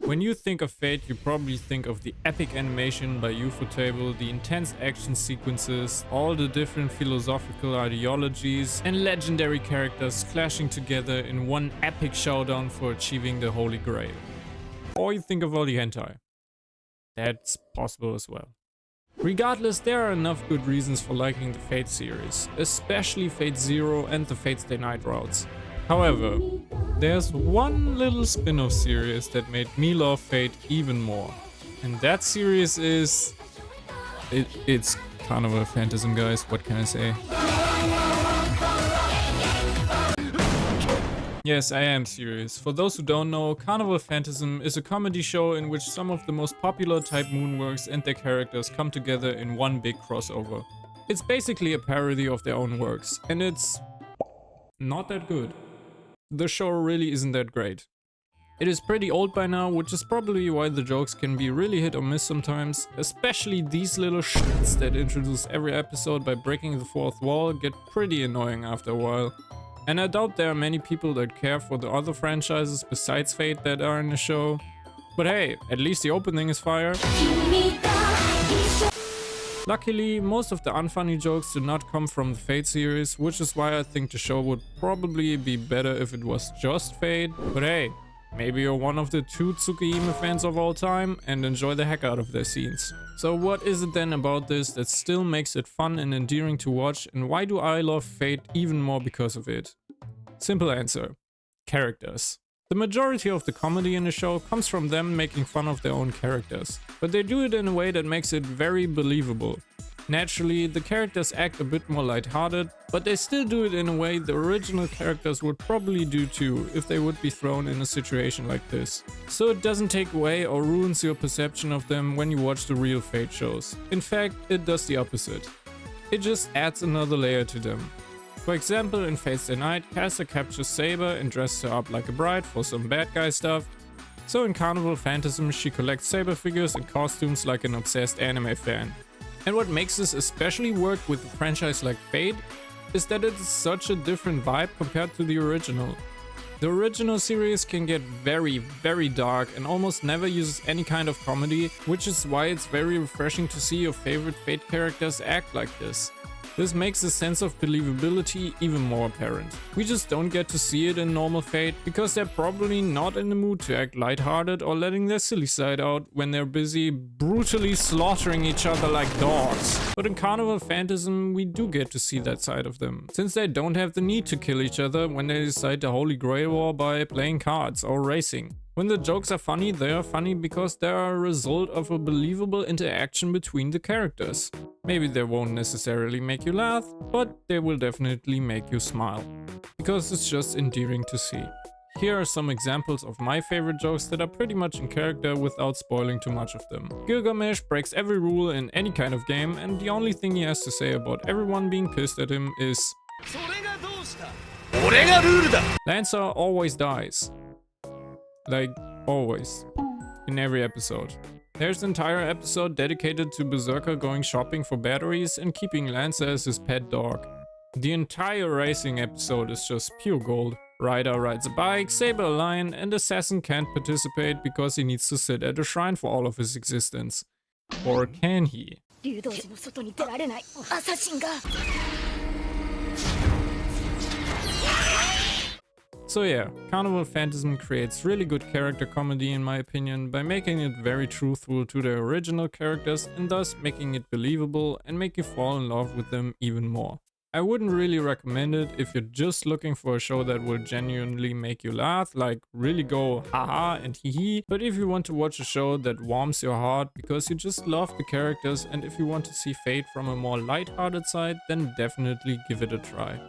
When you think of Fate, you probably think of the epic animation by Ufotable, the intense action sequences, all the different philosophical ideologies, and legendary characters clashing together in one epic showdown for achieving the Holy Grail. Or you think of all the hentai. That's possible as well. Regardless, there are enough good reasons for liking the Fate series, especially Fate Zero and the Fate Stay Night routes. However, there's one little spin-off series that made me love Fate even more. And that series is... It's Carnival Phantasm, guys, what can I say? Yes, I am serious. For those who don't know, Carnival Phantasm is a comedy show in which some of the most popular type moonworks and their characters come together in one big crossover. It's basically a parody of their own works, and it's not that good. The show really isn't that great. It is pretty old by now, which is probably why the jokes can be really hit or miss sometimes, especially these little shits that introduce every episode by breaking the fourth wall get pretty annoying after a while. And I doubt there are many people that care for the other franchises besides Fate that are in the show. But hey, at least the opening is fire. Luckily, most of the unfunny jokes do not come from the Fate series, which is why I think the show would probably be better if it was just Fate. But hey, maybe you're one of the 2 Tsukihime fans of all time and enjoy the heck out of their scenes. So what is it then about this that still makes it fun and endearing to watch, and why do I love Fate even more because of it? Simple answer: characters. The majority of the comedy in the show comes from them making fun of their own characters, but they do it in a way that makes it very believable. Naturally, the characters act a bit more lighthearted, but they still do it in a way the original characters would probably do too if they would be thrown in a situation like this. So it doesn't take away or ruins your perception of them when you watch the real Fate shows. In fact, it does the opposite. It just adds another layer to them. For example, in Fate Stay Night, Caster captures Saber and dresses her up like a bride for some bad guy stuff. So in Carnival Phantasm, she collects Saber figures and costumes like an obsessed anime fan. And what makes this especially work with a franchise like Fate is that it is such a different vibe compared to the original. The original series can get very, very dark and almost never uses any kind of comedy, which is why it's very refreshing to see your favorite Fate characters act like this. This makes the sense of believability even more apparent. We just don't get to see it in normal Fate because they're probably not in the mood to act lighthearted or letting their silly side out when they're busy brutally slaughtering each other like dogs. But in Carnival Phantasm, we do get to see that side of them, since they don't have the need to kill each other when they decide the Holy Grail War by playing cards or racing. When the jokes are funny, they are funny because they are a result of a believable interaction between the characters. Maybe they won't necessarily make you laugh, but they will definitely make you smile. Because it's just endearing to see. Here are some examples of my favorite jokes that are pretty much in character without spoiling too much of them. Gilgamesh breaks every rule in any kind of game, and the only thing he has to say about everyone being pissed at him is Lancer always dies. Like, always. In every episode. There's an entire episode dedicated to Berserker going shopping for batteries and keeping Lancer as his pet dog. The entire racing episode is just pure gold. Ryder rides a bike, Saber a lion, and Assassin can't participate because he needs to sit at a shrine for all of his existence. Or can he? So yeah, Carnival Phantasm creates really good character comedy in my opinion by making it very truthful to their original characters and thus making it believable and make you fall in love with them even more. I wouldn't really recommend it if you're just looking for a show that will genuinely make you laugh, like really go haha and hee, but if you want to watch a show that warms your heart because you just love the characters and if you want to see Fate from a more light-hearted side, then definitely give it a try.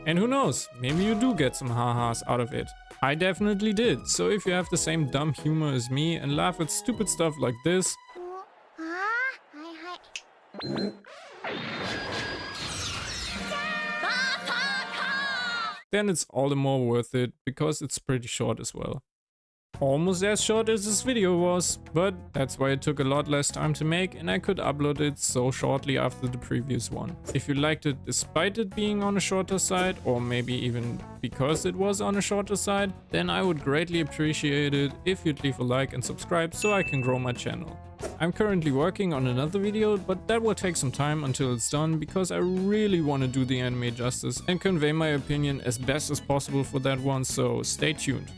And who knows, maybe you do get some ha-has out of it. I definitely did, so if you have the same dumb humor as me and laugh at stupid stuff like this, then it's all the more worth it because it's pretty short as well. almost as short as this video was, but that's why it took a lot less time to make and I could upload it so shortly after the previous one. If you liked it despite it being on a shorter side, or maybe even because it was on a shorter side, then I would greatly appreciate it if you'd leave a like and subscribe so I can grow my channel. I'm currently working on another video, but that will take some time until it's done because I really want to do the anime justice and convey my opinion as best as possible for that one, so stay tuned.